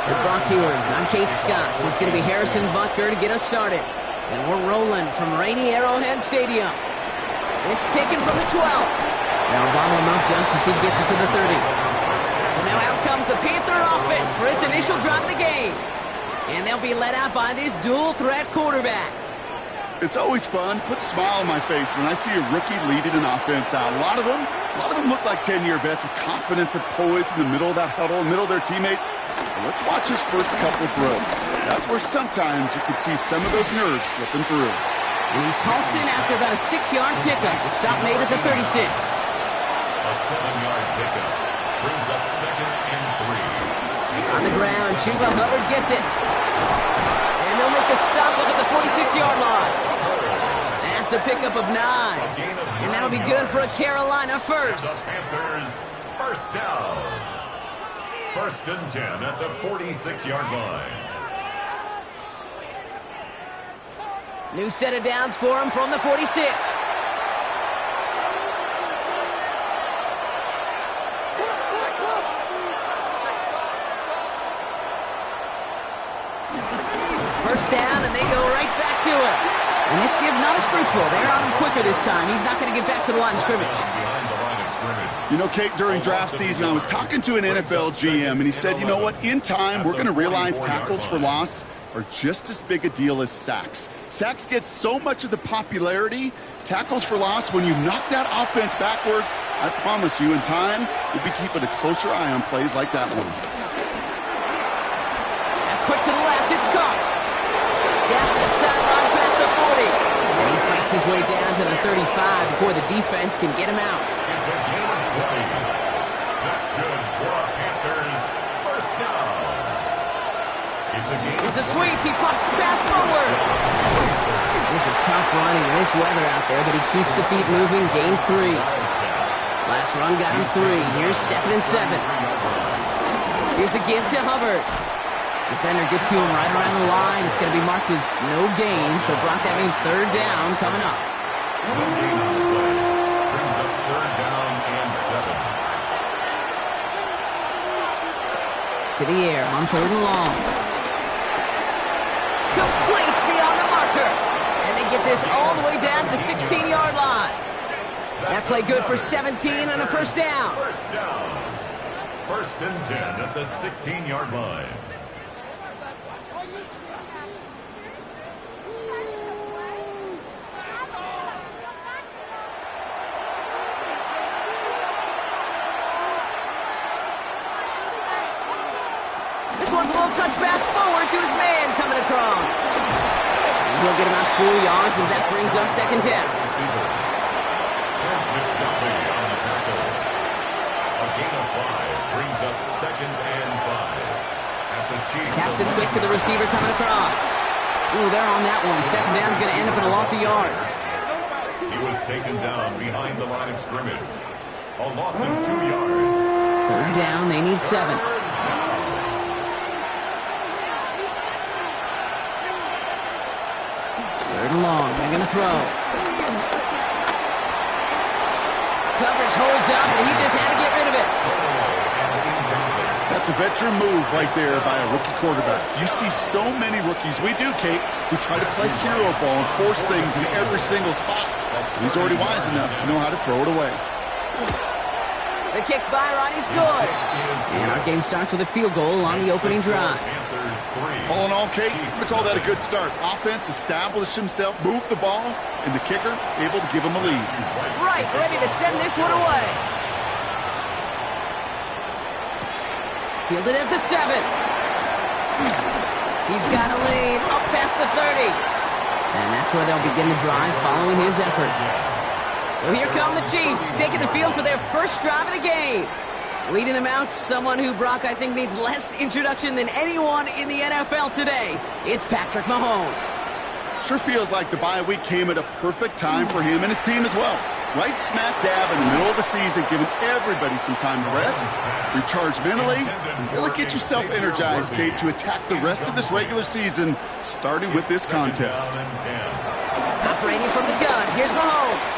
With Brock Huard, I'm Kate Scott. It's going to be Harrison Butker to get us started. And we're rolling from rainy Arrowhead Stadium. This taken from the 12. Now Obama will not just as he gets it to the 30. So now out comes the Panther offense for its initial drive of the game. And they'll be led out by this dual-threat quarterback. It's always fun, puts a smile on my face when I see a rookie leading an offense out. A lot of them look like 10-year vets with confidence and poise in the middle of that huddle, in the middle of their teammates. But let's watch his first couple of throws. That's where sometimes you can see some of those nerves slipping through. And he's halted after about a 6-yard pickup. The stop made at the 36. A 7-yard pickup brings up 2nd and 3. On the ground, Chuba Hubbard gets it. And they'll make a stop up at the 46-yard line. That's a pickup of 9. And that'll be good for a Carolina first. The Panthers first down. 1st and 10 at the 46-yard line. New set of downs for him from the 46. First down, and they go right back to it. And this give not as fruitful. They're on him quicker this time. He's not going to get back to the line of scrimmage. Behind the line of scrimmage. You know, Kate, during draft season, I was talking to an NFL GM, and he said, you know what, in time, we're going to realize tackles for loss are just as big a deal as sacks. Sacks get so much of the popularity. Tackles for loss, when you knock that offense backwards, I promise you, in time, you'll be keeping a closer eye on plays like that one. Now quick to the left, it's caught. Down the sideline past the 40. And he fights his way down to the 35 before the defense can get him out. It's a gain of 20. That's good for a Panthers first down. It's a sweep. He pops the pass forward. This is tough running in this weather out there, but he keeps the feet moving, gains 3. Last run got him 3. Here's 2nd and 7. Here's a give to Hubbard. Defender gets to him right around the line. It's going to be marked as no gain, so Brock, that means 3rd down coming up. No gain on the play. Brings up 3rd down and 7. To the air on 3rd and long. Complete beyond the marker. And they get this all the way down to the 16-yard line. That play good for 17 and a first down. First down. 1st and 10 at the 16-yard line. This one's a little touch pass forward to his man coming across. And he'll get about 4 yards as that brings up 2nd down. Receiver. George McDuffie on the tackle. A gain of 5 brings up 2nd and 5. At the Chiefs. Taps it quick to the receiver coming across. Ooh, they're on that one. 2nd down's going to end up in a loss of yards. He was taken down behind the line of scrimmage. A loss of 2 yards. 3rd down, they need 7. 3rd and long, they're going to throw. Coverage holds up, and he just had to get rid of it. That's a veteran move right there by a rookie quarterback. You see so many rookies, we do, Kate, who try to play hero ball and force things in every single spot. He's already wise enough to know how to throw it away. The kick by Roddy's good. And our game starts with a field goal on the opening drive. All in all, Kate, I'm going to call that a good start. Offense established himself, moved the ball, and the kicker able to give him a lead. Right, ready to send this one away. Fielded at the 7. He's got a lead up past the 30. And that's where they'll begin the drive following his efforts. So here come the Chiefs, taking the field for their first drive of the game. Leading them out, someone who, Brock, I think needs less introduction than anyone in the NFL today. It's Patrick Mahomes. Sure feels like the bye week came at a perfect time for him and his team as well. Right smack dab in the middle of the season, giving everybody some time to rest, recharge mentally, and really get yourself energized, Kate, to attack the rest of this regular season, starting with this contest. Operating from the gun, here's Mahomes.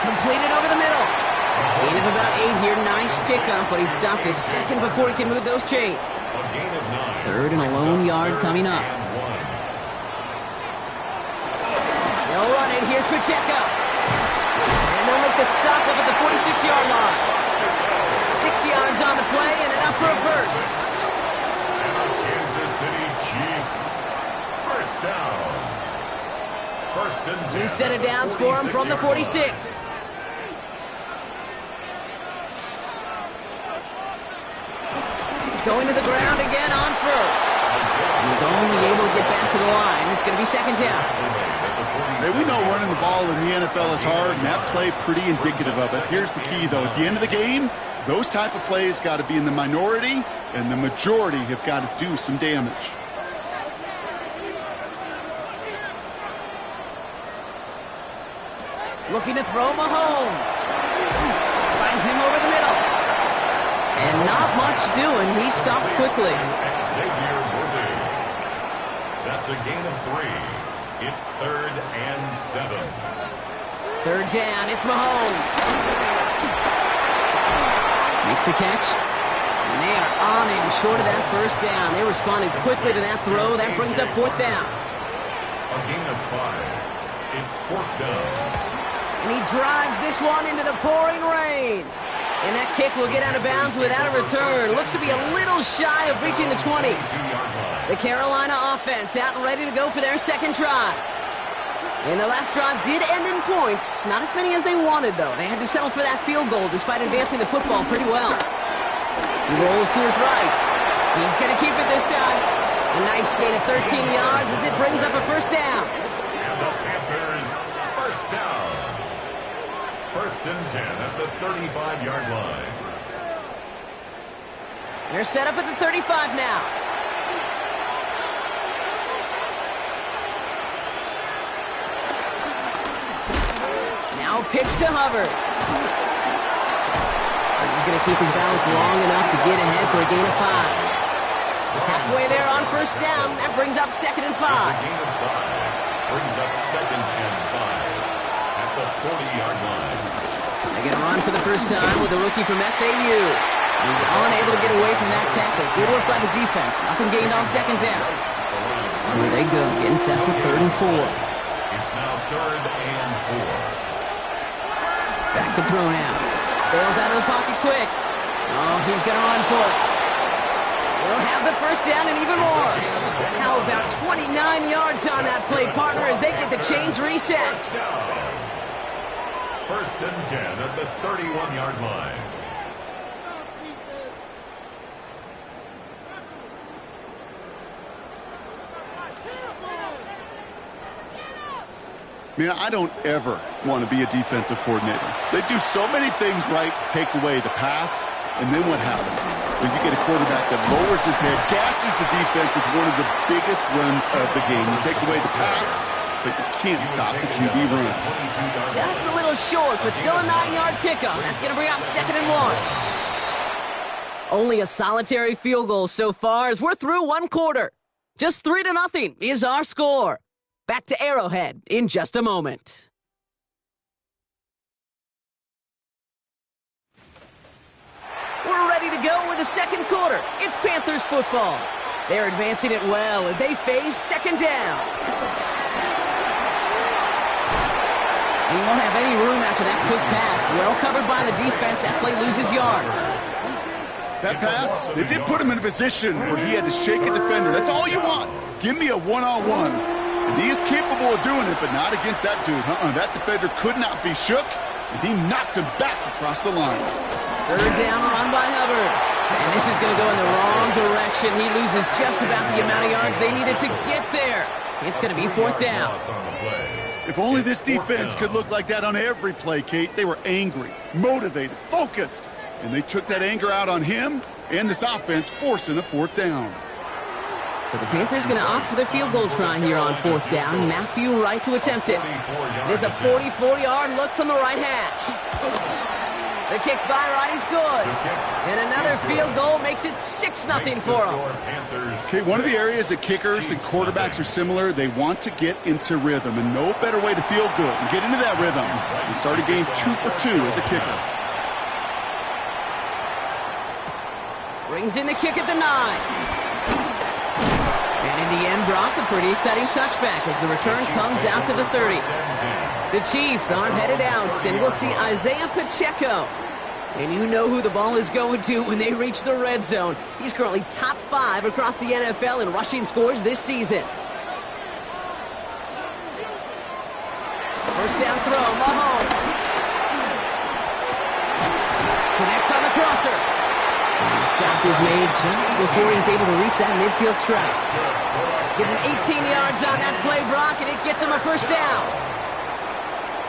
Completed over the middle. Into about 8 here. Nice pickup, but he stopped a second before he can move those chains. Third and a lone yard coming up. They'll run it. Here's Pacheco. And they'll make the stop up at the 46-yard line. 6 yards on the play and enough for a first. Kansas City Chiefs. First down. First and 10. New set of downs for him from the 46. Going to the ground again on first. He's only able to get back to the line. It's going to be second down. Hey, we know running the ball in the NFL is hard, and that play pretty indicative of it. Here's the key, though. At the end of the game, those type of plays got to be in the minority, and the majority have got to do some damage. Looking to throw Mahomes. Finds him over the middle. And not much doing. He stopped quickly. Xavier Worthy. That's a gain of 3. It's 3rd and 7. Third down. It's Mahomes. Makes the catch. And they are on him short of that first down. They responded quickly to that throw. That brings up fourth down. A gain of 5. It's 4th down. And he drives this one into the pouring rain. And that kick will get out of bounds without a return. Looks to be a little shy of reaching the 20. The Carolina offense out and ready to go for their second drive. And the last drive did end in points. Not as many as they wanted, though. They had to settle for that field goal despite advancing the football pretty well. He rolls to his right. He's going to keep it this time. A nice gain of 13 yards as it brings up a first down. And the Panthers, first down. First and 10 at the 35-yard line. They're set up at the 35 now. Now pitch to Hubbard. He's going to keep his balance long enough to get ahead for a gain of 5. Halfway there on first down. That brings up second and 5. That's a gain of 5. Brings up second and 5 at the 40-yard line. They're going to run for the first time with a rookie from FAU. He's unable to get away from that tackle. Good work by the defense. Nothing gained on second down. Here they go, getting set for third and 4. It's now 3rd and 4. Back to throw now. Bails out of the pocket quick. Oh, he's going to run for it. We'll have the first down and even more. How about 29 yards on that play, partner, as they get the chains reset. First and 10 at the 31-yard line. I mean, I don't ever want to be a defensive coordinator. They do so many things right to take away the pass, and then what happens? When you get a quarterback that lowers his head, gashes the defense with one of the biggest runs of the game. You take away the pass, but you can't stop the QB run. Just a little short, but still a 9-yard pickup. That's going to bring out second and 1. Only a solitary field goal so far as we're through one quarter. Just 3-0 is our score. Back to Arrowhead in just a moment. We're ready to go with the second quarter. It's Panthers football. They're advancing it well as they face second down. He won't have any room after that quick pass. Well covered by the defense. That play loses yards. That pass, it did put him in a position where he had to shake a defender. That's all you want. Give me a one-on-one. And he is capable of doing it, but not against that dude. That defender could not be shook, and he knocked him back across the line. Third down run by Hubbard. And this is going to go in the wrong direction. He loses just about the amount of yards they needed to get there. It's going to be fourth down. If only this defense could look like that on every play, Kate. They were angry, motivated, focused. And they took that anger out on him and this offense, forcing a fourth down. So the Panthers going to opt for the field goal try here on fourth down. Matthew Wright to attempt it. There's a 44-yard look from the right hash. The kick by Wright is good. And another field goal makes it 6-0 for them. Okay, one of the areas that kickers and quarterbacks are similar, they want to get into rhythm. And no better way to feel good and get into that rhythm and start a game 2 for 2 as a kicker. Brings in the kick at the 9. And in the end, Brock, a pretty exciting touchback as the return comes out to the 30. The Chiefs aren't headed out, and we'll see Isaiah Pacheco. And you know who the ball is going to when they reach the red zone. He's currently top 5 across the NFL in rushing scores this season. First down throw, Mahomes. Connects on the crosser. And the stop is made just before he's able to reach that midfield strike. Give him 18 yards on that play, Brock, and it gets him a first down.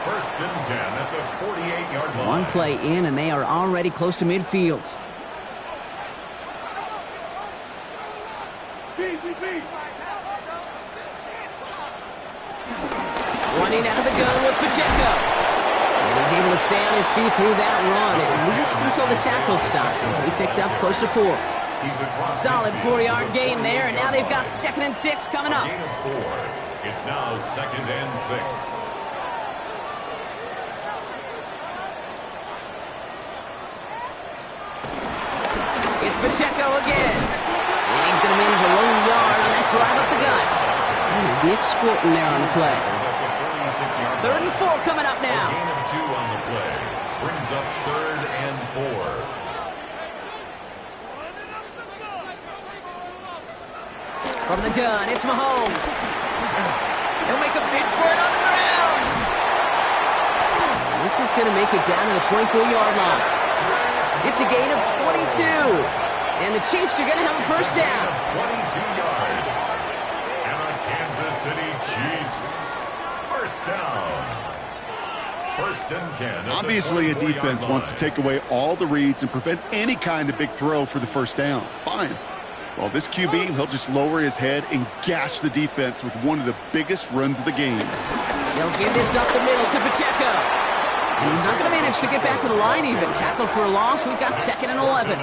First and 10 at the 48-yard line. One play in, and they are already close to midfield. Running out of the gun with Pacheco. And he's able to stay on his feet through that run, at least until the tackle stops him. He picked up close to 4. Solid 4-yard gain there, and now they've got 2nd and 6 coming up. Gain of 4. It's now 2nd and 6. It's Pacheco again. And he's going to manage a lone yard on that drive up the gut. And there's Nick Sporton there on the play. 3rd and 4 coming up now. Gain of 2 on the play. Brings up 3rd and 4. From the gun, it's Mahomes. He'll make a bid for it on the ground. And this is going to make it down to the 24-yard line. It's a gain of 22. And the Chiefs are going to have a first down. 22 yards. And the Kansas City Chiefs. First down. First and 10. Obviously, a defense wants to take away all the reads and prevent any kind of big throw for the first down. Fine. Well, this QB, he'll just lower his head and gash the defense with one of the biggest runs of the game. They'll give this up the middle to Pacheco. And he's not going to manage to get back to the line even. Tackled for a loss. We've got 2nd and 11.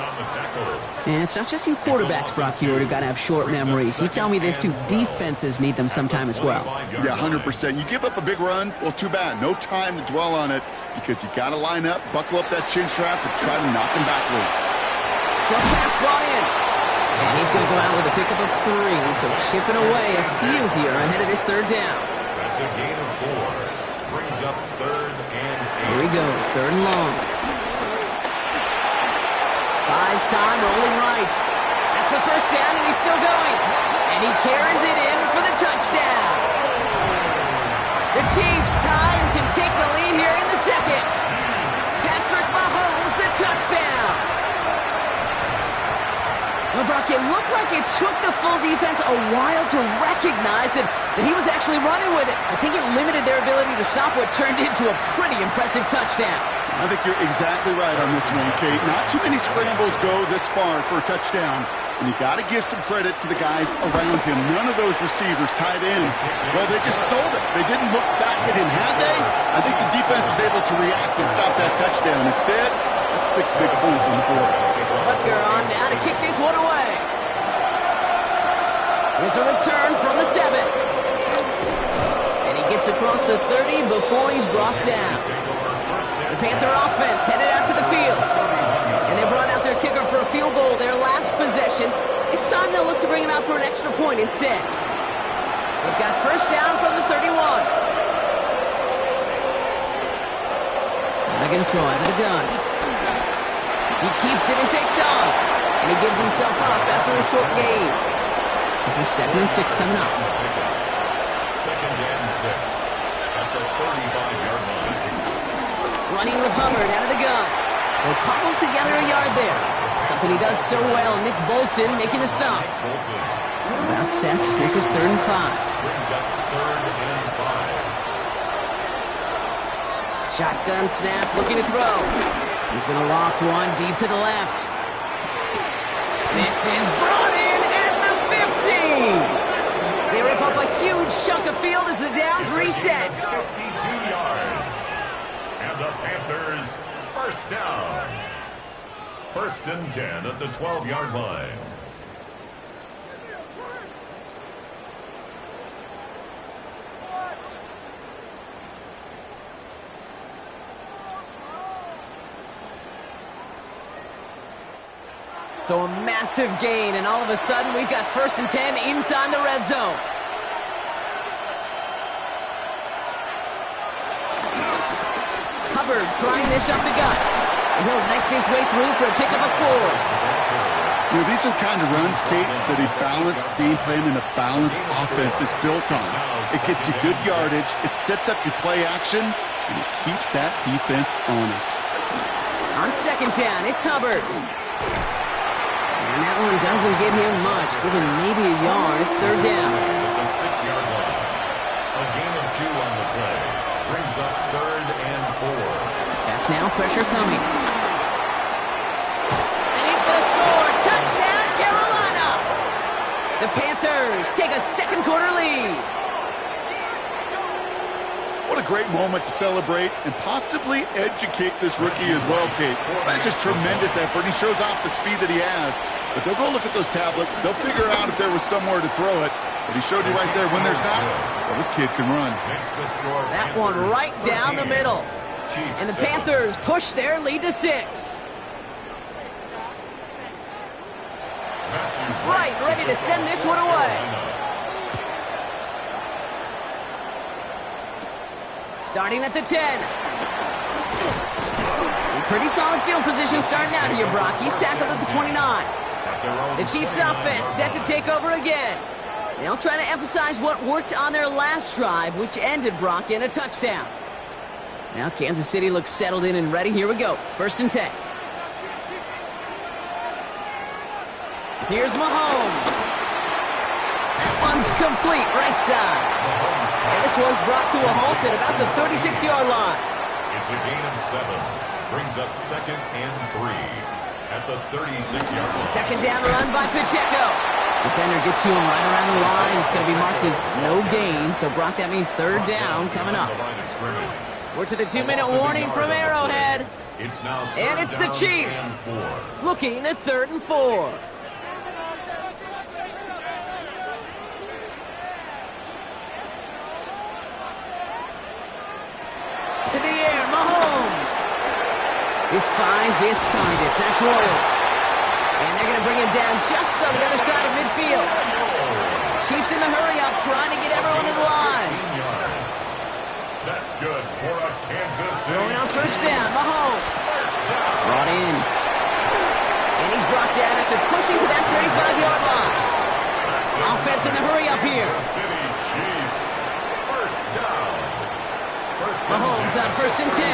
And it's not just you quarterbacks, Brock Huard, who've got to have short memories. You tell me this too, defenses need them sometime as well. Yeah, 100%. You give up a big run, well, too bad. No time to dwell on it because you got to line up, buckle up that chin strap, and try to knock him backwards. Short pass brought in. And he's going to go out with a pickup of 3, so chipping away a few here ahead of this 3rd down. That's a gain of 4. Brings up 3rd and 8. Here he goes, 3rd and long. Buys time, rolling right. That's the first down, and he's still going. And he carries it in for the touchdown. The Chiefs tie and can take the lead here in the 2nd. Patrick Mahomes, the touchdown. Well, Brock, it looked like it took the full defense a while to recognize that he was actually running with it. I think it limited their ability to stop what turned into a pretty impressive touchdown. I think you're exactly right on this one, Kate. Not too many scrambles go this far for a touchdown. And you got to give some credit to the guys around him. None of those receivers, tight ends, well, they just sold it. They didn't look back at him, had they? I think the defense is able to react and stop that touchdown. Instead, that's 6 big points on the board. Butker on now to kick this one away. It's a return from the 7. And he gets across the 30 before he's brought down. The Panther offense headed out to the field. And they brought out their kicker for a field goal their last possession. This time they'll look to bring him out for an extra point instead. They've got first down from the 31. They're going to throw out of the gun. He keeps it and takes off. And he gives himself up after a short gain. This is 2nd and 6 coming up. 2nd and 6 at the 35-yard line. Running with Hubbard out of the gun. They'll cobble together a yard there. Something he does so well. Nick Bolton making the stop. About set. This is 3rd and 5. Brings up 3rd and 5. Shotgun snap, looking to throw. He's going to loft one deep to the left. This is brought in at the 15. They rip up a huge chunk of field as the downs reset. 52 yards. And the Panthers first down. 1st and 10 at the 12-yard line. So a massive gain, and all of a sudden we've got 1st and 10 inside the red zone. Hubbard trying this up the gut. And he'll knife his way through for a pickup of 4. You know, these are the kind of runs, Kate, that a balanced game plan and a balanced offense is built on. It gets you good yardage, it sets up your play action, and it keeps that defense honest. On 2nd down, it's Hubbard. And that one doesn't get him much. Give him maybe a yard. It's 3rd down. The 6-yard line. A gain of 2 on the play. Brings up 3rd and 4. Back now, pressure coming. And he's going to score. Touchdown, Carolina! The Panthers take a second quarter lead. What a great moment to celebrate and possibly educate this rookie as well, Kate. That's just tremendous effort. He shows off the speed that he has. But they'll go look at those tablets. They'll figure out if there was somewhere to throw it. But he showed you right there when there's not. Well, this kid can run. That one right down the middle. And the Panthers push their lead to 6. Right, ready to send this one away. Starting at the 10. A pretty solid field position starting out here, Brock. He's tackled at the 29. The Chiefs offense set to take over again. They'll try to emphasize what worked on their last drive, which ended, Brock, in a touchdown. Now Kansas City looks settled in and ready. Here we go. 1st and 10. Here's Mahomes. That one's complete, right side. And this one's brought to a halt at about the 36-yard line. It's a gain of 7. Brings up 2nd and 3 at the 36-yard line. 2nd down run by Pacheco. Defender gets to him right around the line. It's going to be marked as no gain. So, Brock, that means 3rd down coming up. We're to the 2-minute warning from Arrowhead. And it's the Chiefs looking at 3rd and 4. To the air, Mahomes. This finds its targets. That's Royals. And they're going to bring him down just on the other side of midfield. Chiefs in the hurry-up, trying to get everyone in line. That's good for a Kansas City. Going on 1st down, Mahomes. Brought in. And he's brought down after pushing to that 35-yard line. Offense in the hurry-up here. City Chiefs. 1st down. Mahomes on 1st and 10.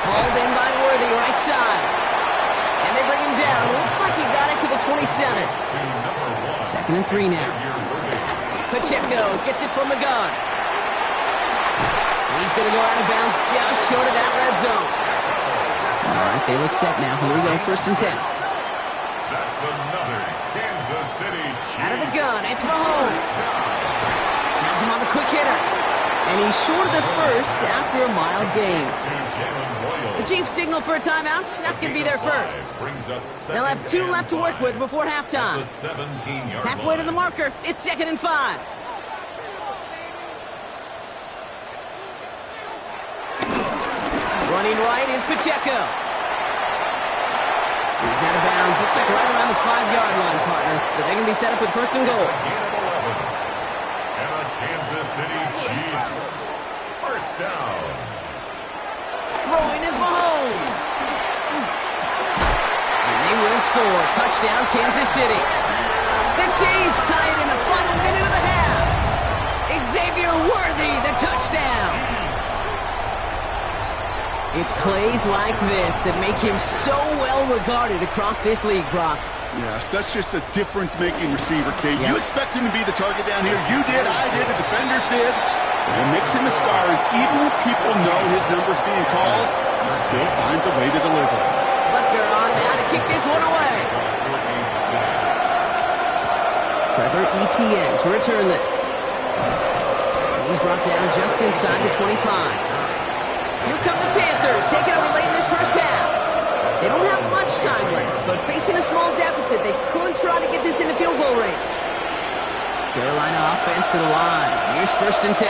Hauled in by Worthy, right side. And they bring him down. Looks like he got it to the 27. 2nd and 3 now. Pacheco gets it from the gun. He's going to go out of bounds just short of that red zone. All right, they look set now. Here we go, 1st and 10. That's another Kansas City Chiefs. Out of the gun, it's Mahomes. Has him on the quick hitter. And he's short of the first after a mild gain. The Chiefs signal for a timeout. That's going to be their first. They'll have 2 left to work with before halftime. Halfway to the marker. It's 2nd and 5. Running right is Pacheco. He's out of bounds. Looks like right around the 5-yard line, partner. So they're going to be set up with 1st and goal. Kansas City Chiefs. 1st down. Throwing is Mahomes. And they will score. Touchdown, Kansas City. The Chiefs tie it in the final minute of the half. Xavier Worthy, the touchdown. It's plays like this that make him so well regarded across this league, Brock. Yeah, such just a difference-making receiver, Kate. You expect him to be the target down here. You did, I did, the defenders did. What makes him a star is even when people know his number's being called, he still finds a way to deliver. Butker on now to kick this one away. Trevor Etienne to return this. He's brought down just inside the 25. Here come the Panthers, taking over late in this first half. They don't have much time left, but facing a small deficit, they could try to get this into field goal range. Carolina offense to the line. Here's 1st and 10.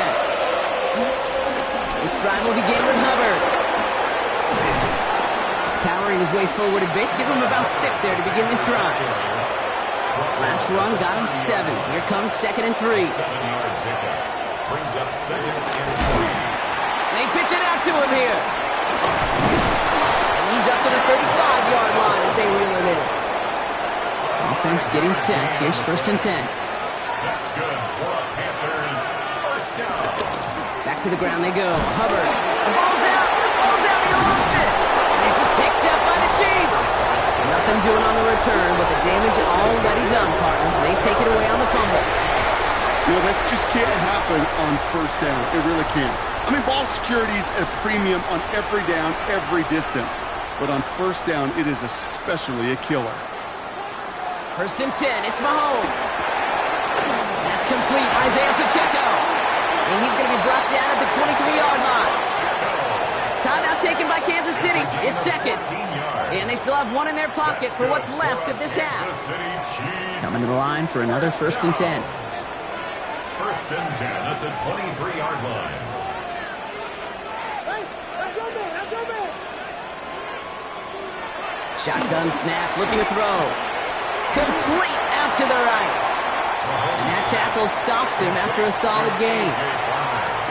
This drive will begin with Hubbard. Powering his way forward a bit. Give him about 6 there to begin this drive. Last run got him 7. Here comes 2nd and 3. 7-yard pickup. Brings up 2nd and 3. They pitch it out to him here. And he's up to the 35-yard line as they reel him in. Offense getting set. Here's 1st and 10. That's good for a Panthers first down. Back to the ground they go. Hubbard. The ball's out. The ball's out. He lost it. And this is picked up by the Chiefs. Nothing doing on the return, but the damage already done, partner. They take it away on the fumble. You know, this just can't happen on 1st down. It really can't. I mean, ball security's at a premium on every down, every distance. But on 1st down, it is especially a killer. 1st and 10. It's Mahomes. That's complete. Isaiah Pacheco. And he's going to be brought down at the 23-yard line. Timeout taken by Kansas City. It's 2nd. And they still have 1 in their pocket for what's left of this half. Coming to the line for another 1st and 10. 1st and 10 at the 23-yard line. Shotgun snap, looking to throw. Complete out to the right. And that tackle stops him after a solid gain.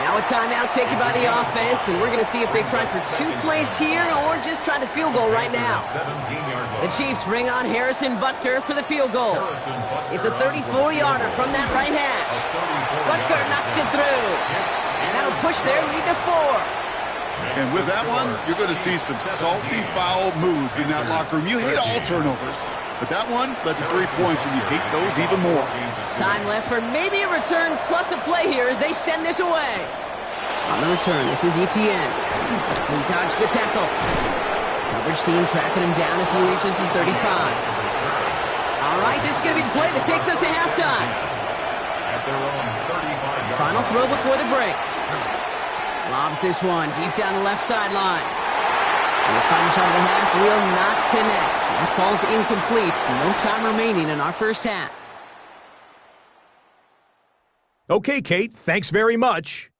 Now a timeout taken by the offense, and we're going to see if they try for 2 plays here or just try the field goal right now. The Chiefs bring on Harrison Butker for the field goal. It's a 34-yarder from that right hash. Butker knocks it through, and that'll push their lead to 4. And with that one, you're going to see some salty, foul moods in that locker room. You hate all turnovers, but that one led to 3 points, and you hate those even more. Time left for maybe a return plus a play here as they send this away. On the return, this is Etienne. He dodged the tackle. Coverage team tracking him down as he reaches the 35. All right, this is going to be the play that takes us to halftime. Final throw before the break. Lobs this one deep down the left sideline. And his final shot of the half will not connect. That falls incomplete. No time remaining in our first half. Okay, Kate, thanks very much.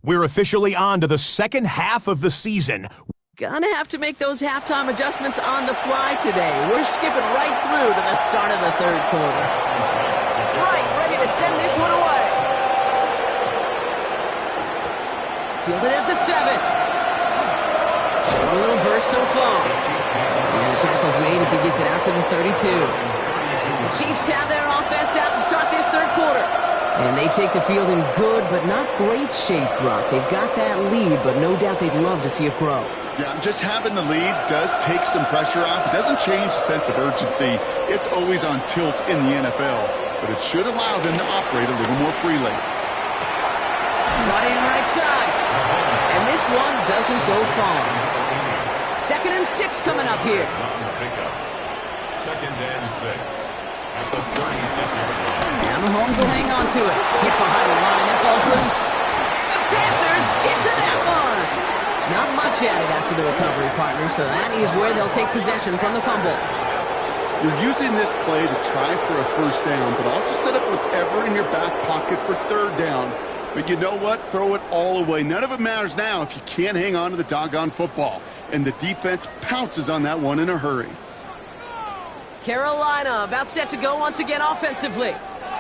We're officially on to the second half of the season. Gonna have to make those halftime adjustments on the fly today. We're skipping right through to the start of the 3rd quarter. Right, ready to send this one away. Fielded at the 7. A little burst so far. And the tackle's made as he gets it out to the 32. The Chiefs have their offense out to start this 3rd quarter. And they take the field in good but not great shape, Brock. They've got that lead, but no doubt they'd love to see it grow. Yeah, just having the lead does take some pressure off. It doesn't change the sense of urgency. It's always on tilt in the NFL, but it should allow them to operate a little more freely. Brought in right side. And this one doesn't go far. 2nd and 6 coming up here. 2nd and 6 at the 36-yard line. Now Mahomes will hang on to it. Hit behind the line. That ball's loose. And the Panthers get to that one. Not much added after the recovery, partner, so that is where they'll take possession from the fumble. You're using this play to try for a 1st down, but also set up whatever in your back pocket for 3rd down. But you know what? Throw it all away. None of it matters now if you can't hang on to the doggone football. And the defense pounces on that one in a hurry. Carolina about set to go once again offensively.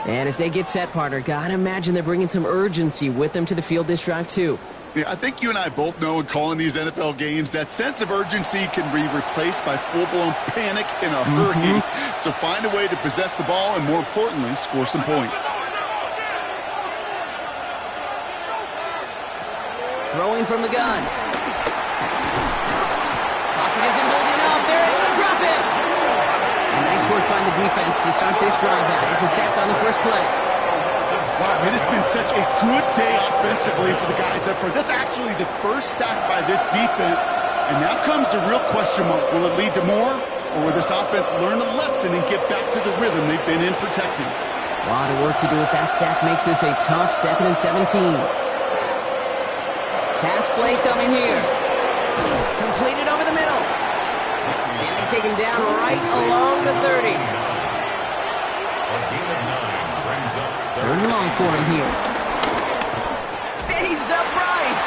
And as they get set, partner, gotta imagine they're bringing some urgency with them to the field this drive, too. Yeah, I think you and I both know in calling these NFL games that sense of urgency can be replaced by full-blown panic in a hurry. So find a way to possess the ball and, more importantly, score some points. Throwing from the gun. Pocket isn't holding up. They're able to drop it. And nice work by the defense to start this drive out. It's a sack on the first play. Wow, it has been such a good day offensively for the guys up front. That's actually the first sack by this defense. And now comes the real question mark. Will it lead to more? Or will this offense learn a lesson and get back to the rhythm they've been in protecting? A lot of work to do as that sack makes this a tough 2nd and 17. Pass play coming here. Completed over the middle. And they take him down right along the 30. Third and long for him here. Stays upright.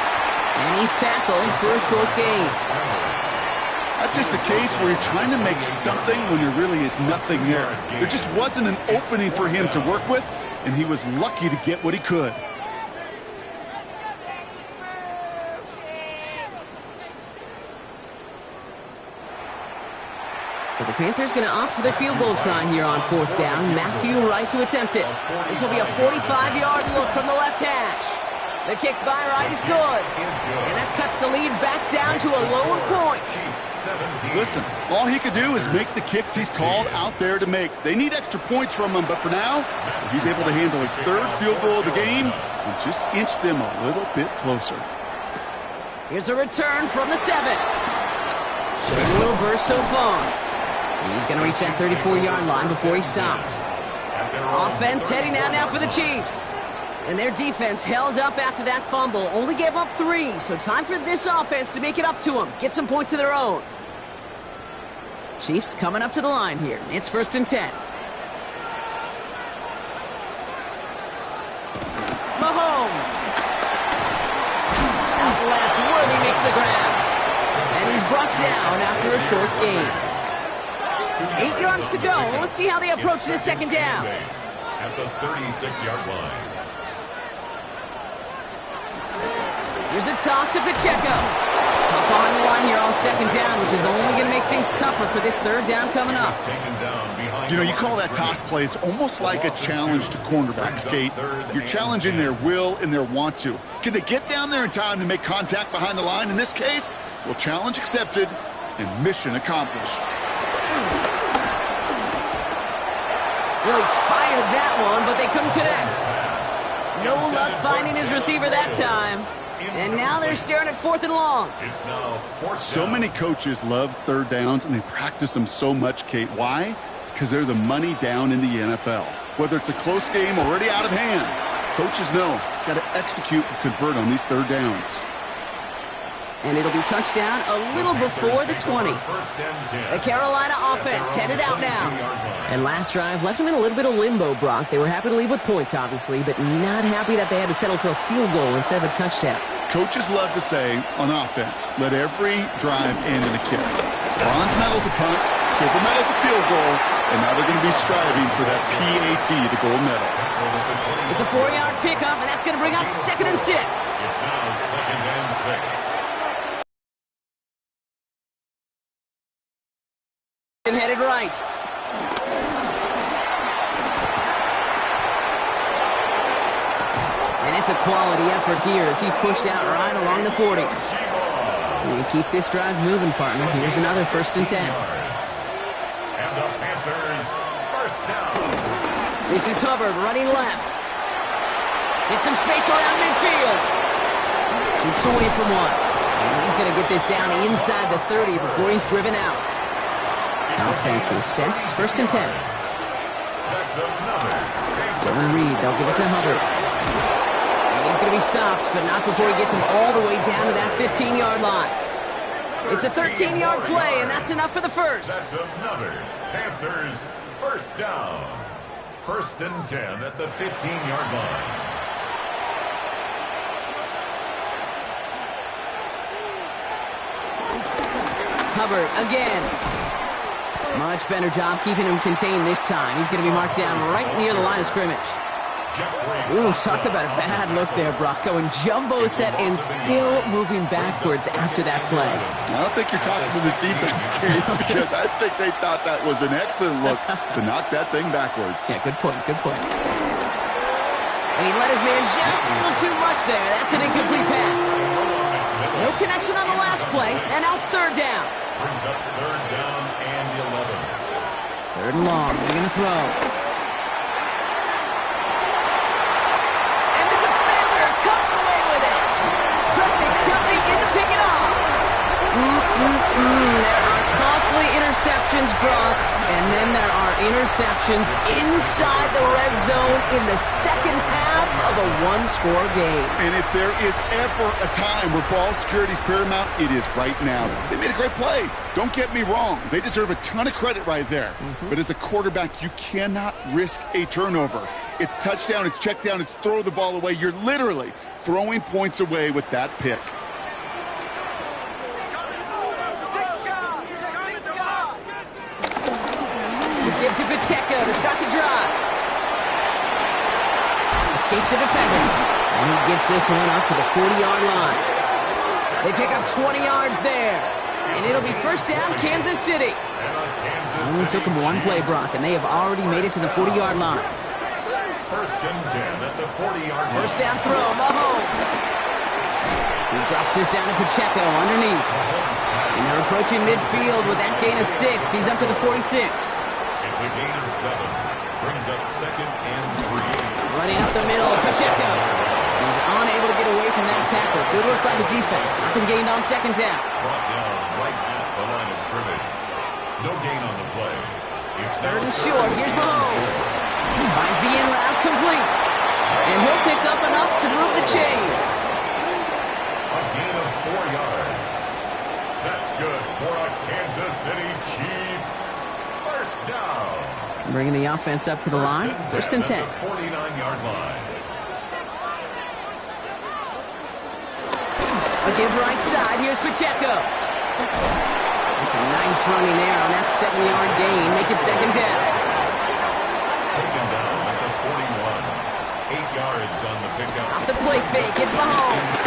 And he's tackled for a short gain. That's just a case where you're trying to make something when there really is nothing there. There just wasn't an opening for him to work with, and he was lucky to get what he could. So the Panthers going to opt for the field goal try here on 4th down. Matthew Wright to attempt it. This will be a 45-yard look from the left hash. The kick by Wright is good. And that cuts the lead back down to a lone point. Listen, all he could do is make the kicks he's called out there to make. They need extra points from him, but for now, he's able to handle his 3rd field goal of the game and just inch them a little bit closer. Here's a return from the 7. Showing a little burst so far. He's going to reach that 34-yard line before he stopped. Offense heading out now for the Chiefs. And their defense held up after that fumble. Only gave up 3, so time for this offense to make it up to them. Get some points of their own. Chiefs coming up to the line here. It's 1st and 10. Mahomes. Out left, Worthy makes the grab. And he's brought down after a short gain. 8 yards to go. Let's see how they approach this 2nd down. At the 36-yard line. Here's a toss to Pacheco. Up on the line here on 2nd down, which is only going to make things tougher for this 3rd down coming up. You know, you call that toss play, it's almost like a challenge to cornerbacks, Kate. You're challenging their will and their want to. Can they get down there in time to make contact behind the line? In this case, well, challenge accepted and mission accomplished. Really fired that one, but they couldn't connect. No luck finding his receiver that time. And now they're staring at 4th and long. It's now 4th down. So many coaches love 3rd downs, and they practice them so much, Kate. Why? Because they're the money down in the NFL. Whether it's a close game already out of hand, coaches know got to execute and convert on these 3rd downs. And it'll be touchdown a little before the 20. The Carolina offense headed out now. And last drive left them in a little bit of limbo, Brock. They were happy to leave with points, obviously, but not happy that they had to settle for a field goal instead of a touchdown. Coaches love to say, on offense, let every drive end in a kick. Bronze medal's a punt, silver medal's a field goal, and now they're going to be striving for that PAT, the gold medal. It's a 4-yard pickup, and that's going to bring out 2nd and 6. It's now 2nd and 6. Headed right. And it's a quality effort here as he's pushed out right along the 40. You keep this drive moving, partner. Here's another 1st and 10. And the Panthers 1st down. This is Hubbard running left. Get some space around midfield. Shoots away from one. And he's going to get this down inside the 30 before he's driven out. Offense is set. 1st and 10. Jordan Reed, they'll give it to Hubbard. And he's going to be stopped, but not before he gets him all the way down to that 15-yard line. It's a 13-yard play, and that's enough for the 1st. That's another Panthers 1st down. 1st and 10 at the 15-yard line. Hubbard again. Much better job keeping him contained this time. He's going to be marked down right near the line of scrimmage. Ooh, talk about a bad look there, Brock. Going jumbo set and still moving backwards after that play. I don't think you're talking to this defense, Kate, because I think they thought that was an excellent look to knock that thing backwards. Yeah, good point, good point. And he let his man just a little too much there. That's an incomplete pass. No connection on the last play, and now it's 3rd down. Brings up 3rd down and 11. 3rd and long. They're going to throw. And the defender comes away with it. Fred McDuffie in to pick it off. There are costly interceptions, Brock. And then there are interceptions inside the red zone in the 2nd half of a 1-score game. And if there is ever a time where ball security is paramount, it is right now. They made a great play. Don't get me wrong. They deserve a ton of credit right there. But as a quarterback, you cannot risk a turnover. It's touchdown, it's check down, it's throw the ball away. You're literally throwing points away with that pick. Gives it Pacheco to start the drive. Escapes the defender. And he gets this one up to the 40-yard line. They pick up 20 yards there. And it'll be first down, Kansas City. Only took them one play, Brock, and they have already made it to the 40-yard line. First and 10 at the 40-yard line. First down throw, Mahomes. He drops this down to Pacheco underneath. And they're approaching midfield with that gain of 6. He's up to the 46. It's a gain of 7. Brings up second and 3. Running up the middle, Pacheco. He's unable to get away from that tackle. Good work by the defense. Nothing gained on second down. Brought down right at the line of scrimmage. No gain on the play. It's Third and short. Here's Mahomes. Finds the in route complete. And he'll pick up enough to move the chains. A gain of 4 yards. That's good for a Kansas City Chiefs. First down. Bringing the offense up to the line. First and 10. 49-yard line. A give right side. Here's Pacheco. That's a nice running there on that 7-yard gain. Make it second down. Taken down at the 41. 8 yards on the pickup. Off the play fake. It's Mahomes.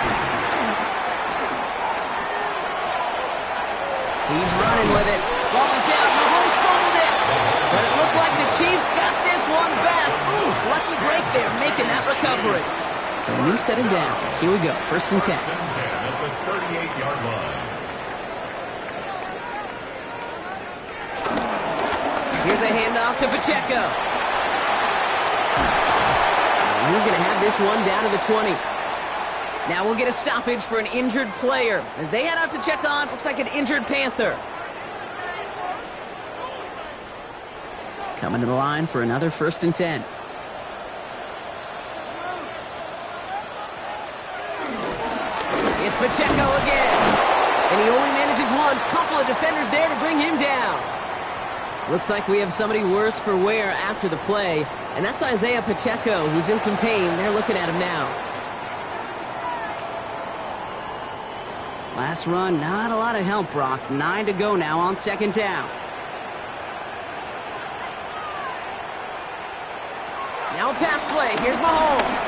He's running with it. Ball is out. Mahomes fumbled it. But it looked like the Chiefs got this one back. Ooh, lucky break there, making that recovery. So a new set of downs. Here we go. First and 10. First and 10 at the 38-yard line. Here's a handoff to Pacheco. And he's going to have this one down to the 20. Now we'll get a stoppage for an injured player. As they head out to check on, looks like an injured Panther. Coming to the line for another first and 10. It's Pacheco again. And he only manages one. Couple of defenders there to bring him down. Looks like we have somebody worse for wear after the play. And that's Isaiah Pacheco, who's in some pain. They're looking at him now. Last run, not a lot of help, Brock. 9 to go now on second down. Now a pass play. Here's Mahomes.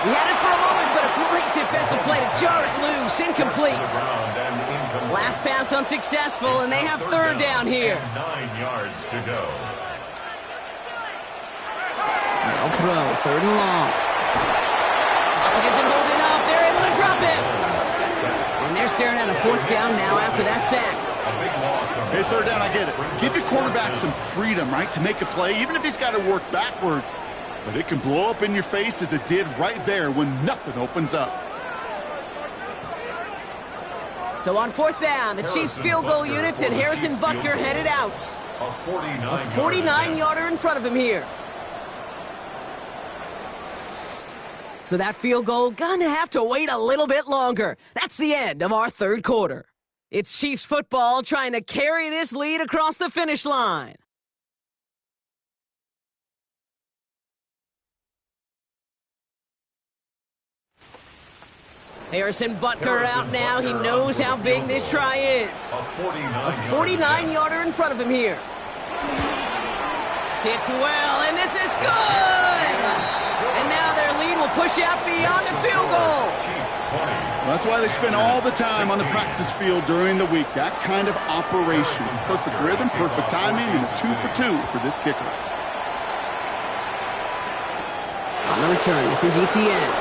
He had it for a moment, but a great defensive play to jar it loose. Incomplete. Last pass unsuccessful, and they have third down here. 9 yards to go. No throw. Third and long. It isn't holding up. They're able to drop it. And they're staring at a fourth down now after that sack. Hey, third down, I get it. Give your quarterback some freedom, right, to make a play, even if he's got to work backwards. But it can blow up in your face as it did right there when nothing opens up. So on fourth down, the Chiefs field goal unit and Harrison Butker headed out. A 49-yarder in front of him here. So that field goal gonna have to wait a little bit longer. That's the end of our third quarter. It's Chiefs football trying to carry this lead across the finish line. Harrison Butker out now. He knows how big this try is. A 49-yarder in front of him here. Kicked well, and this is good! And now their lead will push out beyond the field goal. That's why they spend all the time on the practice field during the week. That kind of operation. Perfect rhythm, perfect timing, and a 2 for 2 for this kicker. On the return, this is Etienne.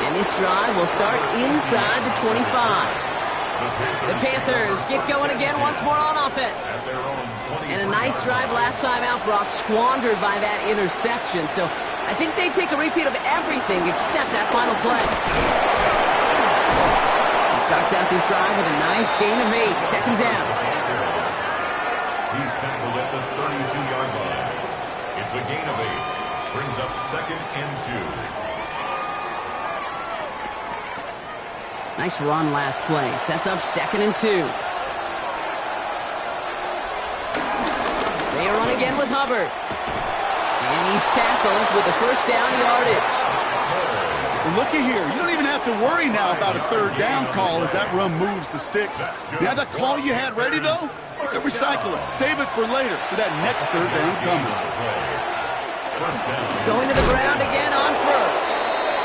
And this drive will start inside the 25. The Panthers get going again once more on offense. And a nice drive last time out, Brock, squandered by that interception. So I think they take a repeat of everything except that final play. He starts out this drive with a nice gain of 8, second down. He's tackled at the 32-yard line. It's a gain of 8. Brings up second and 2. Nice run last play. Sets up second and 2. They run again with Hubbard. And he's tackled with the first down yardage. Well, looky here. You don't even have to worry now about a third down call as that run moves the sticks. Now that call you had ready, though, you can recycle it. Save it for later for that next third down coming. Going to the ground again on first.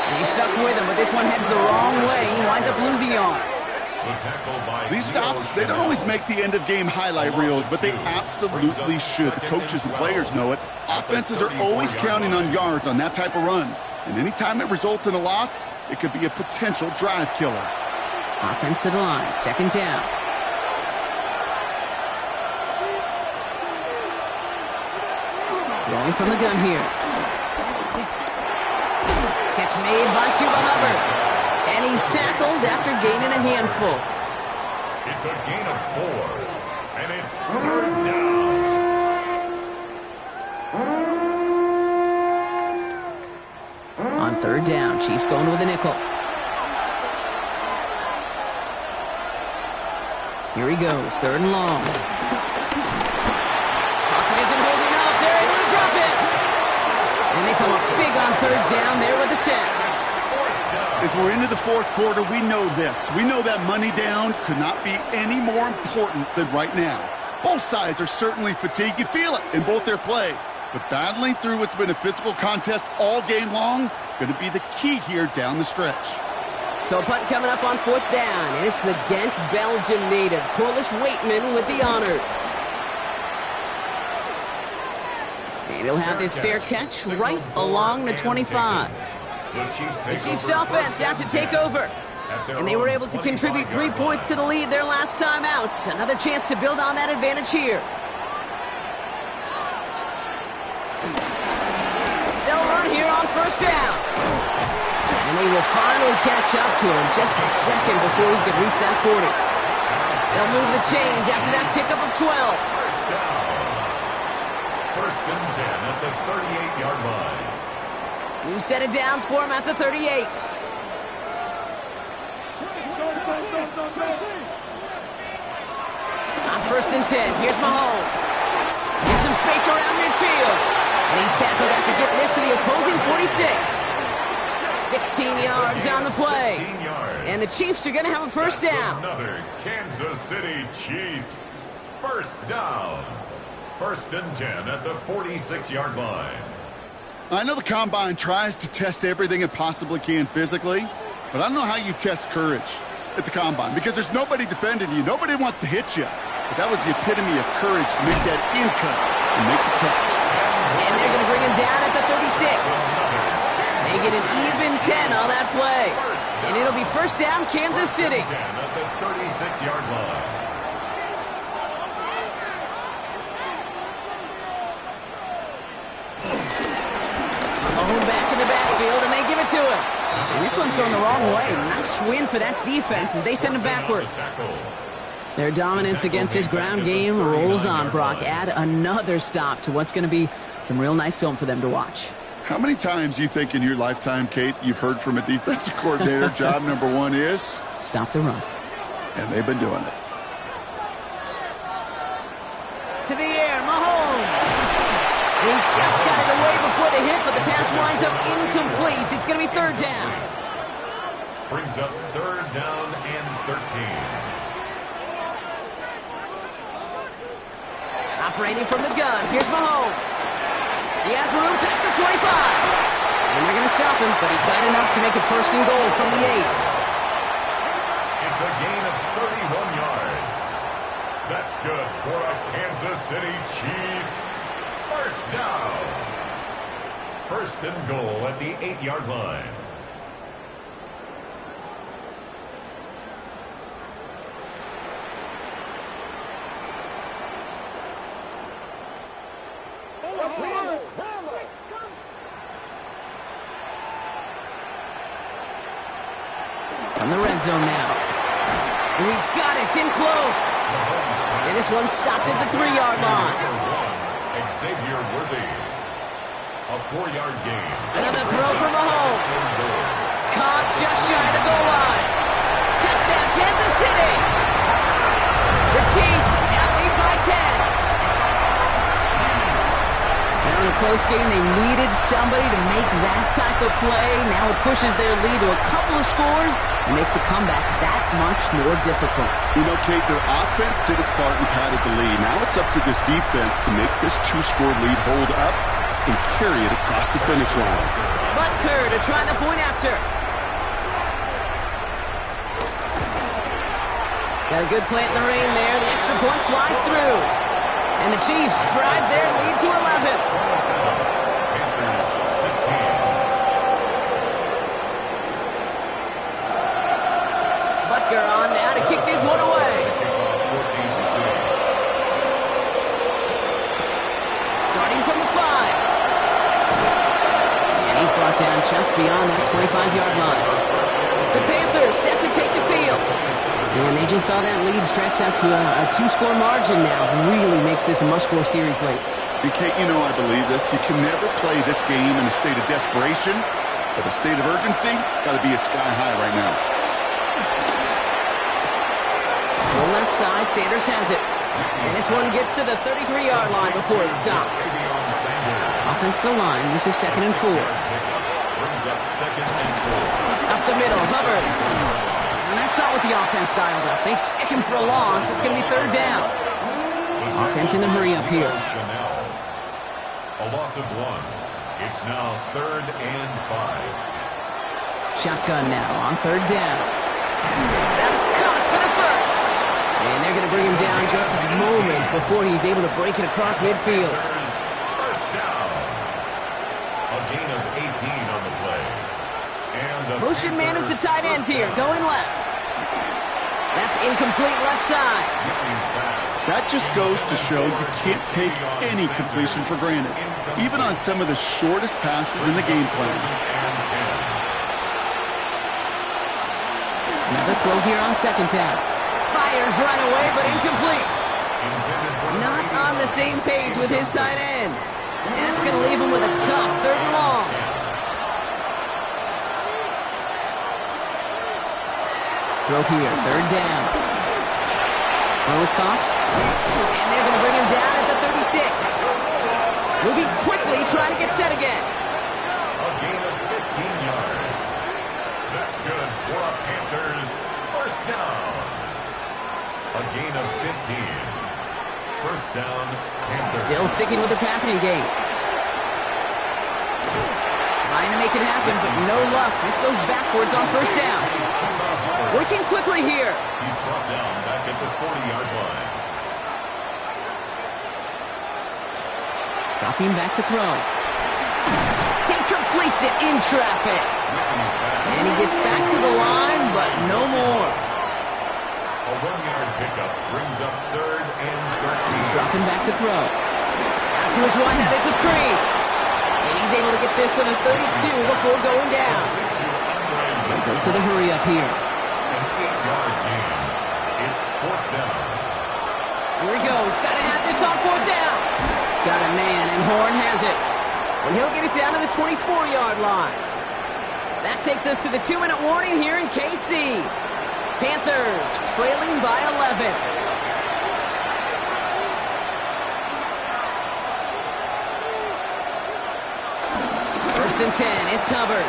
And he's stuck with him, but this one heads the wrong way. He winds up losing yards. These stops, they don't always make the end-of-game highlight reels, but they absolutely should. The coaches and players know it. Offenses are always counting on yards on that type of run. And anytime it results in a loss, it could be a potential drive killer. Offense to the line, second down. Throwing from the gun here. Catch made by Chuba Hubbard. And he's tackled after gaining a handful. It's a gain of 4, and it's third down. On third down, Chiefs going with a nickel. Here he goes, third and long. Pocket isn't holding up. They're able to drop it. And they come up big on third down there with the sack. As we're into the fourth quarter, we know this. We know that money down could not be any more important than right now. Both sides are certainly fatigued. You feel it in both their play. But battling through what's been a physical contest all game long, going to be the key here down the stretch. So a punt coming up on fourth down, and it's against Belgian native Corliss Waitman with the honors. And he'll have this fair catch right along the 25. The Chiefs offense out to take over. And they were able to contribute 3 points to the lead their last time out. Another chance to build on that advantage here. They'll run here on first down. And they will finally catch up to him just a second before he could reach that 40. They'll move the chains after that pickup of 12. First down. First and 10 at the 38-yard line. New set of downs for him at the 38. On first and 10, here's Mahomes. Gets some space around midfield. And he's tackled after getting this to the opposing 46. 16 yards on the play. And the Chiefs are going to have a first down. Another Kansas City Chiefs. First down. First and 10 at the 46-yard line. I know the Combine tries to test everything it possibly can physically, but I don't know how you test courage at the Combine because there's nobody defending you. Nobody wants to hit you. But that was the epitome of courage to make that in cut and make the catch. And they're going to bring him down at the 36. They get an even 10 on that play. And it'll be first down, Kansas City. 10 at the 36-yard line. Mahomes back in the backfield, and they give it to him. And this one's going the wrong way. Nice win for that defense as they send him backwards. Their dominance against his ground game rolls on, Brock. Add another stop to what's going to be some real nice film for them to watch. How many times do you think in your lifetime, Kate, you've heard from a defensive coordinator, job number one is? Stop the run. And they've been doing it. To the air, Mahomes. He just got it away before the hit, but the pass winds up incomplete. It's going to be third down. Brings up third down and 13. Operating from the gun, here's Mahomes. He has room past the 25. And they're going to stop him, but he's got enough to make it first and goal from the 8. It's a gain of 31 yards. That's good for a Kansas City Chiefs. First down. First and goal at the 8-yard line. From the red zone now. And he's got it. It's in close. And this one's stopped at the 3-yard line. Xavier Worthy. A 4-yard gain. Another throw for Mahomes. Caught just shy of the goal line. Touchdown, Kansas City. The Chiefs now lead by 10. Now in a close game. They needed somebody to make that type of play. Now it pushes their lead to a couple of scores and makes a comeback that much more difficult. You know, Kate, their offense did its part and padded the lead. Now it's up to this defense to make this two-score lead hold up and carry it across the finish line. Butker to try the point after. Got a good plant in the rain there. The extra point flies through. And the Chiefs drive their lead to 11. Panthers 16. Butker on now to kick this one away. Starting from the 5. And he's brought down just beyond that 25-yard line. The Panthers set to take the field. And they just saw that lead stretch out to a two-score margin now. Really makes this a must-score series late. And Kate, you know I believe this. You can never play this game in a state of desperation, but a state of urgency got to be a sky high right now. On the left side, Sanders has it. And this one gets to the 33-yard line before it's stopped. Offensive line, this is 2nd and 4. Up the middle, Hubbard. And that's not what the offense dialed up. They stick him for a loss. It's going to be 3rd down. Offense in the hurry up here. A loss of 1. It's now 3rd and 5. Shotgun now on 3rd down. That's caught for the first. And they're going to bring him down just a moment before he's able to break it across midfield. First down. A gain of 18 on the play. Motion man is the tight end here, going left. That's incomplete left side. That just goes to show you can't take any completion for granted, even on some of the shortest passes in the game plan. Another throw here on 2nd down. Fires right away, but incomplete. Not on the same page with his tight end. And that's going to leave him with a tough 3rd and long. Throw here, 3rd down. Throw is caught. And they're going to bring him down at the 36. Moving quickly, trying to get set again. A gain of 15 yards. That's good for a Panthers first down. A gain of 15. First down, Panthers. Still sticking with the passing game. Trying to make it happen, but no luck. This goes backwards on 1st down. Working quickly here. He's brought down back at the 40-yard line. Dropping back to throw. He completes it in traffic. And he gets back to the line, but no more. A 1-yard pickup brings up 3rd and 13. He's dropping back to throw. Out to his wideout, it's a screen. And he's able to get this to the 32 before going down. And goes to the hurry up here. An 8-yard gain. It's 4th down. Here he goes. Got to have this on 4th down. Got a man, and Horn has it. And he'll get it down to the 24-yard line. That takes us to the 2-minute warning here in KC. Panthers trailing by 11. 1st and 10, it's Hubbard.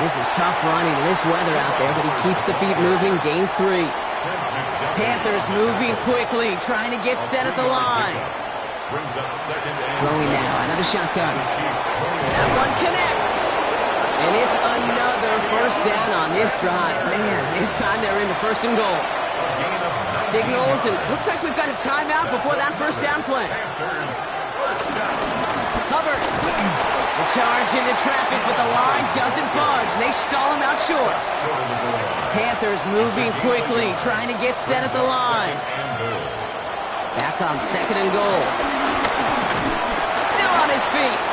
This is tough running in this weather out there, but he keeps the feet moving, gains 3. Panthers moving quickly, trying to get set at the line. Brings up 2nd and Throwing now, another shotgun. That one connects. And it's another first down on this drive. Man, this time they're into 1st and goal. Signals, and looks like we've got a timeout before that first down play. Hubbard. The charge into traffic, but the line doesn't budge. They stall him out short. Panthers moving quickly, trying to get set at the line. Back on 2nd and goal. Still on his feet.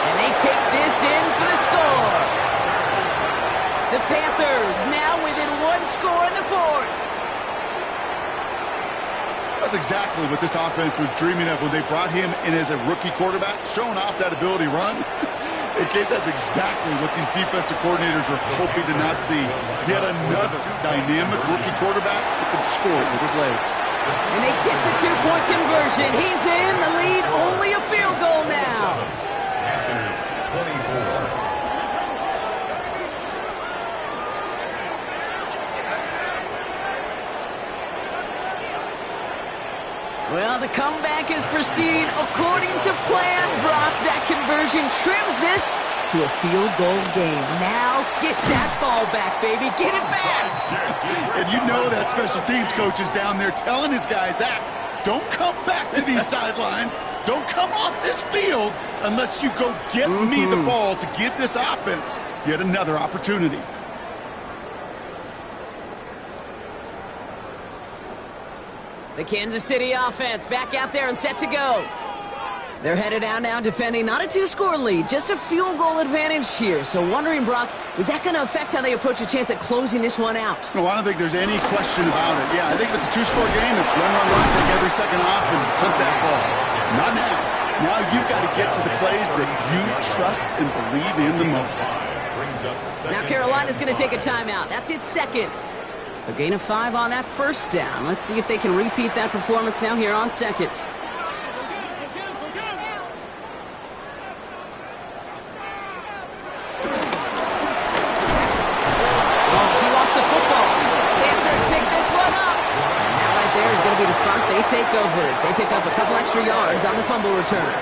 And they take this in for the score. The Panthers now within 1 score in the 4th. That's exactly what this offense was dreaming of when they brought him in as a rookie quarterback, showing off that ability to run. And Kate, that's exactly what these defensive coordinators are hoping to not see. Yet another dynamic rookie quarterback who can score with his legs. And they get the two-point conversion. He's in the lead, only a field goal now. Panthers 24. Well, the comeback is proceeding according to plan, Brock. That conversion trims this to a field goal game. Now get that ball back, baby. Get it back. And you know that special teams coach is down there telling his guys that. Don't come back to these sidelines. Don't come off this field unless you go get me the ball to give this offense yet another opportunity. The Kansas City offense back out there and set to go. They're headed out now defending not a two-score lead, just a field goal advantage here. So wondering, Brock, is that going to affect how they approach a chance at closing this one out? No, I don't think there's any question about it. Yeah, I think if it's a two-score game, it's run, take every second off and punt that ball. Not now. Now you've got to get to the plays that you trust and believe in the most. Now Carolina's going to take a timeout. That's its second. So gain of 5 on that first down. Let's see if they can repeat that performance now here on second. Oh, he lost the football. Panthers pick this one up. And that right there is going to be the spot they take over as they pick up a couple extra yards on the fumble return.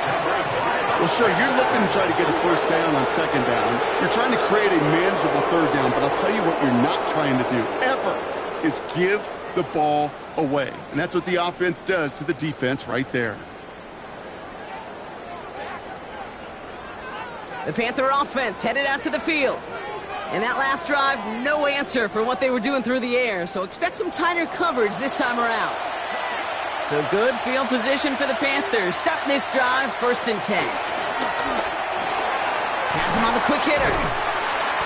Well, sure, you're looking to try to get a first down on second down. You're trying to create a manageable third down, but I'll tell you what you're not trying to do, ever, is give the ball away. And that's what the offense does to the defense right there. The Panther offense headed out to the field. And that last drive, no answer for what they were doing through the air. So expect some tighter coverage this time around. So good field position for the Panthers. Starting this drive, 1st and 10. Has him on the quick hitter.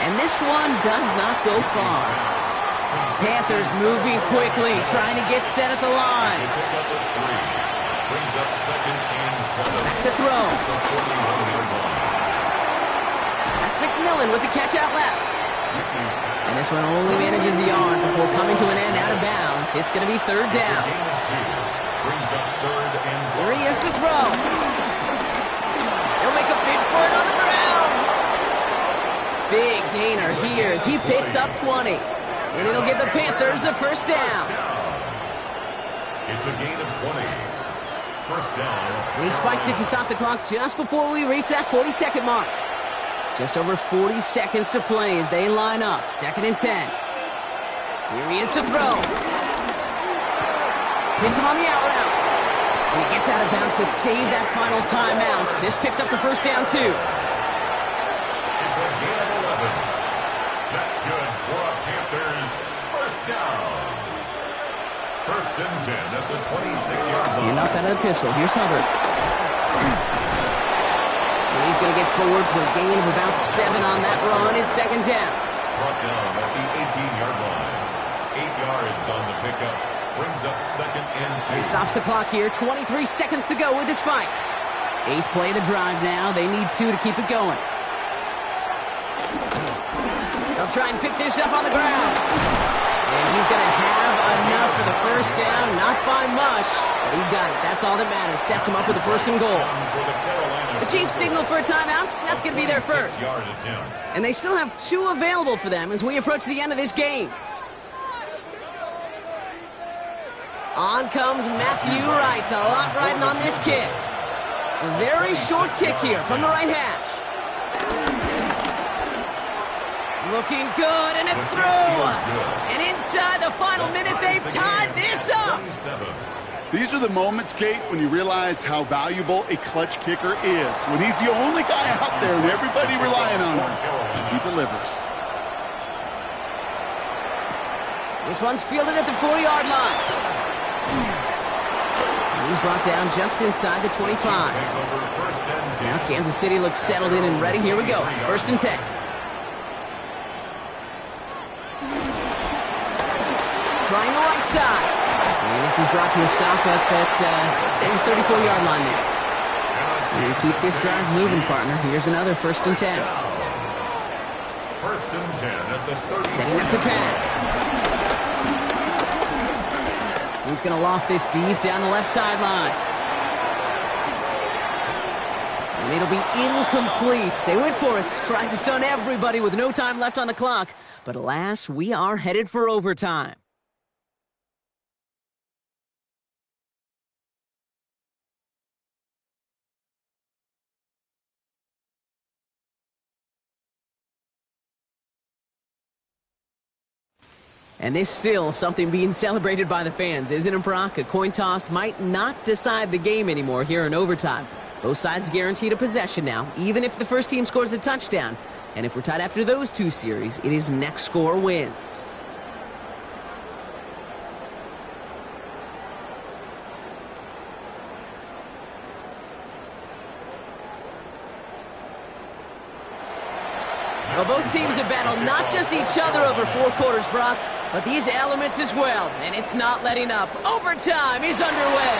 And this one does not go far. Panthers moving quickly, trying to get set at the line. Brings up 2nd and 7. Back to throw. That's McMillan with the catch out left. And this one only manages a yard before coming to an end out of bounds. It's going to be 3rd down. Brings up 3rd and 4. Here he is to throw. He'll make a bid for it on the ground. Big gainer here as he picks up 20. And it'll give the Panthers a 1st down. It's a gain of 20. 1st down. And he spikes it to stop the clock just before we reach that 40-second mark. Just over 40 seconds to play as they line up. 2nd and 10. Here he is to throw. Hits him on the out route. And he gets out of bounds to save that final timeout. This picks up the 1st down, too. It's a gain of 11. That's good for a Panthers 1st down. 1st and 10 at the 26-yard line. Hand off that other pistol. Here's Hubbard. And he's going to get forward for a gain of about 7 on that run. It's 2nd down. Brought down at the 18-yard line. 8 yards on the pickup. Brings up 2nd and 2. He stops the clock here. 23 seconds to go with the spike. 8th play of the drive now. They need 2 to keep it going. They'll try and pick this up on the ground. And he's going to have enough for the 1st down. Not by much, but he got it. That's all that matters. Sets him up with the 1st and goal. The Chiefs signal for a timeout. That's going to be their first. And they still have 2 available for them as we approach the end of this game. On comes Matthew Wright. A lot riding on this kick. A very short kick here from the right hash. Looking good, and it's through. And inside the final minute, they've tied this up. These are the moments, Kate, when you realize how valuable a clutch kicker is. When he's the only guy out there and everybody relying on him, he delivers. This one's fielded at the 4-yard line. And he's brought down just inside the 25. Now Kansas City looks settled in and ready. Here we go. 1st and 10. Trying the right side. And this is brought to a stop up at, say, the 34-yard line now. And keep this drive moving, partner. Here's another 1st and 10. 1st and 10 at the 30. Setting up to pass. He's going to loft this deep down the left sideline. And it'll be incomplete. They went for it, tried to stun everybody with no time left on the clock. But alas, we are headed for overtime. And there's still something being celebrated by the fans, isn't it, Brock? A coin toss might not decide the game anymore here in overtime. Both sides guaranteed a possession now, even if the first team scores a touchdown. And if we're tied after those two series, it is next score wins. Well, both teams have battled not just each other over 4 quarters, Brock, but these elements as well, and it's not letting up. Overtime is underway.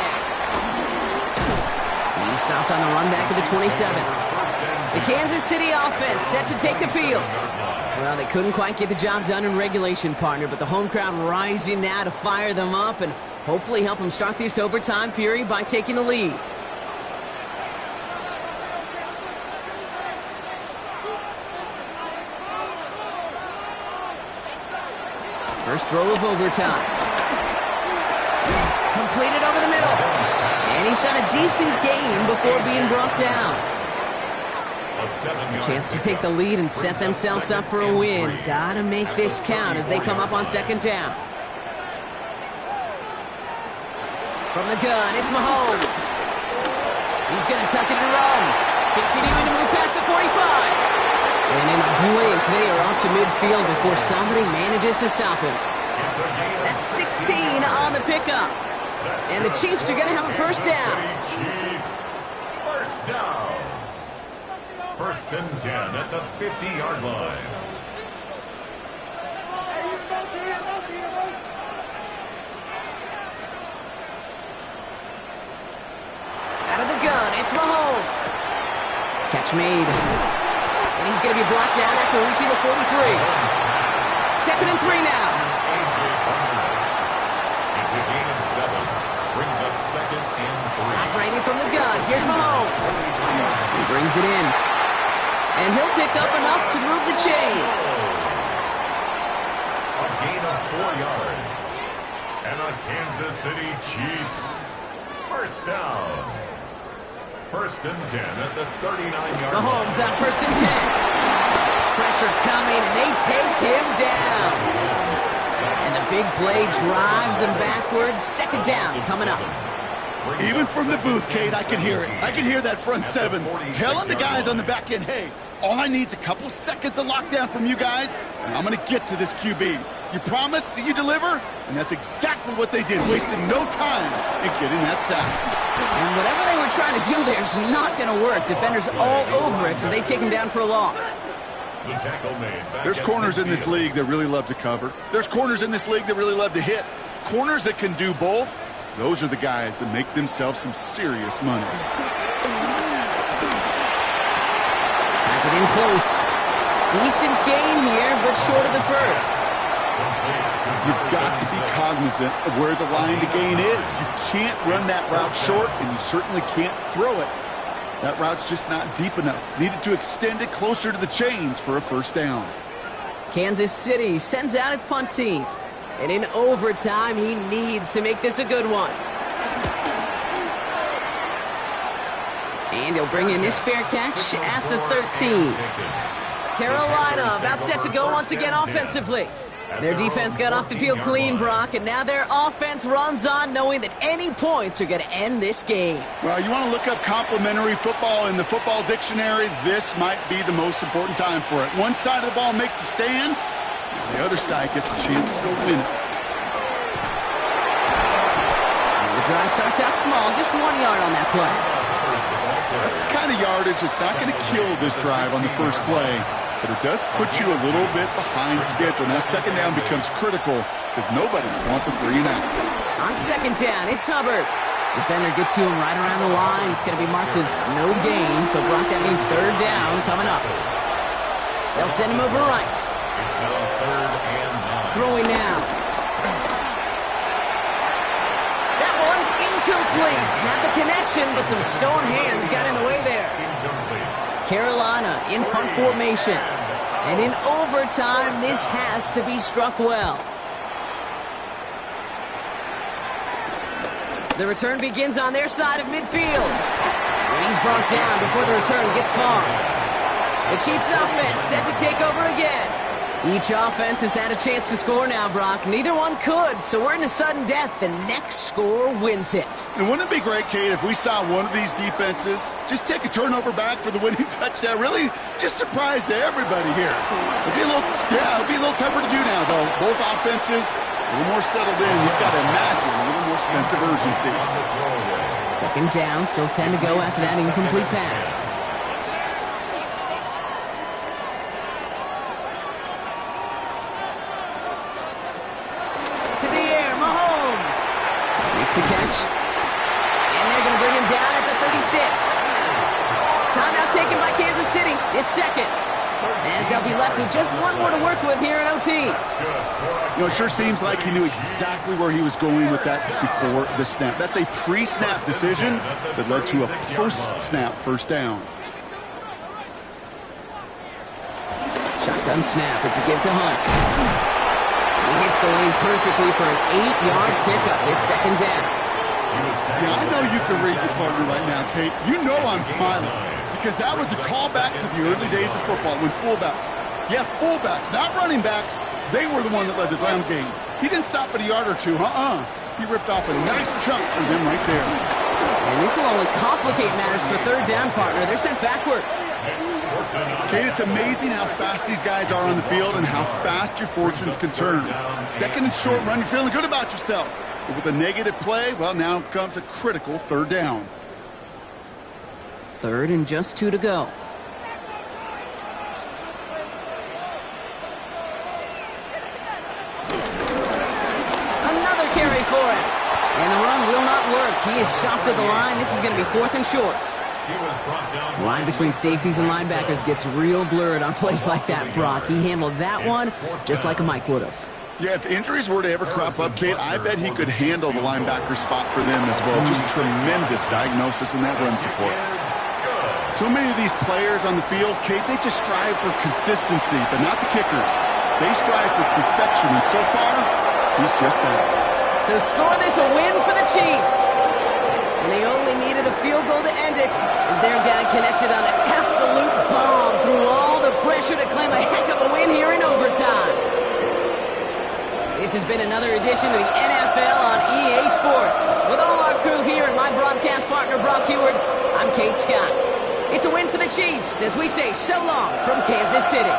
He stopped on the run back of the 27. The Kansas City offense set to take the field. Well, they couldn't quite get the job done in regulation, partner, but the home crowd rising now to fire them up and hopefully help them start this overtime period by taking the lead. First throw of overtime. Completed over the middle. And he's got a decent gain before being brought down. A chance to take the lead and set themselves up for a win. Gotta make this count as they come up on second down. From the gun, it's Mahomes. He's gonna tuck it and run. Continuing to move past the 45. And in a blink, they are off to midfield before somebody manages to stop him. That's 16 on the pickup. And the Chiefs are going to have a first down. Chiefs, first down. First and 10 at the 50-yard line. Out of the gun, it's Mahomes. Catch made. And he's going to be brought down after reaching the 43. Second and 3 now. It's a gain of 7. Brings up second and 3. Operating from the gun. Here's Mahomes. He brings it in. And he'll pick up enough to move the chains. A gain of 4 yards. And a Kansas City Chiefs first down. First and 10 at the 39-yard line. Mahomes on first and 10. Pressure coming, and they take him down. And the big play drives them backwards. Second down coming up. Even from the booth, Kate, I can hear it. I can hear that front 7 telling the guys on the back end, hey, all I need is a couple seconds of lockdown from you guys, and I'm going to get to this QB. You promise, you deliver, and that's exactly what they did, wasting no time in getting that sack. And whatever they were trying to do there is not going to work. Defenders all over it, so they take him down for a loss. The tackle made. There's corners in this league that really love to cover. There's corners in this league that really love to hit. Corners that can do both, those are the guys that make themselves some serious money. Has it in close. Decent gain here, but short of the first. You've got to be cognizant of where the line to gain is. You can't run that route short, and you certainly can't throw it. That route's just not deep enough. Needed to extend it closer to the chains for a first down. Kansas City sends out its punt team. And in overtime, he needs to make this a good one. And he'll bring in this fair catch at the 13. Carolina about set to go once again offensively. Their defense got off the field clean, Brock, and now their offense runs on knowing that any points are going to end this game. Well, you want to look up complimentary football in the football dictionary, this might be the most important time for it. One side of the ball makes a stand, the other side gets a chance to go win it. The drive starts out small, just 1 yard on that play. That's the kind of yardage that's not going to kill this drive on the first play. But it does put you a little bit behind schedule. Now second down becomes critical because nobody wants a 3 and out. On second down, it's Hubbard. Defender gets to him right around the line. It's going to be marked as no gain, so Brock, that means third down coming up. They'll send him over right. It's now 3rd and 9. Throwing now. Incomplete. Had the connection, but some stone hands got in the way there. Carolina in punt formation. And in overtime, this has to be struck well. The return begins on their side of midfield. And he's brought down before the return gets far. The Chiefs offense set to take over again. Each offense has had a chance to score now, Brock. Neither one could, so we're in a sudden death. The next score wins it. And wouldn't it be great, Kate, if we saw one of these defenses just take a turnover back for the winning touchdown? Really just surprise everybody here. It'll be a little tougher to do now, though. Both offenses a little more settled in. You've got to imagine a little more sense of urgency. Second down, still 10 to go after that incomplete pass. The catch. And they're going to bring him down at the 36. Timeout taken by Kansas City. It's second. As they'll be left with just one more to work with here in OT. You know, it sure seems like he knew exactly where he was going with that before the snap. That's a pre-snap decision that led to a post-snap first down. Shotgun snap. It's a give to Hunt. He hits the lane perfectly for an 8-yard pickup. It's second down. Yeah, I know you can read your partner right now, Kate. You know I'm smiling because that was a callback to the early days of football when fullbacks, not running backs, they were the one that led the ground game. He didn't stop at a yard or two, He ripped off a nice chunk for them right there. And this will only complicate matters for third down, partner. They're sent backwards. Kate, it's amazing how fast these guys are on the field and how fast your fortunes can turn. Second and short run, you're feeling good about yourself. But with a negative play, well, now comes a critical third down. Third and just 2 to go. Another carry for him. And the run will not work. He is soft at the line. This is going to be fourth and short. The line between safeties and linebackers gets real blurred on plays like that, Brock. He handled that one just like a Mike would have. Yeah, if injuries were to ever crop up, Kate, I bet he could handle the linebacker spot for them as well. Just tremendous diagnosis in that run support. So many of these players on the field, Kate, they just strive for consistency, but not the kickers. They strive for perfection, and so far, he's just that. So score this a win for the Chiefs. And they only needed a field goal to end it as their guy connected on an absolute bomb through all the pressure to claim a heck of a win here in overtime. This has been another edition of the NFL on EA Sports. With all our crew here and my broadcast partner, Brock Heward, I'm Kate Scott. It's a win for the Chiefs as we say so long from Kansas City.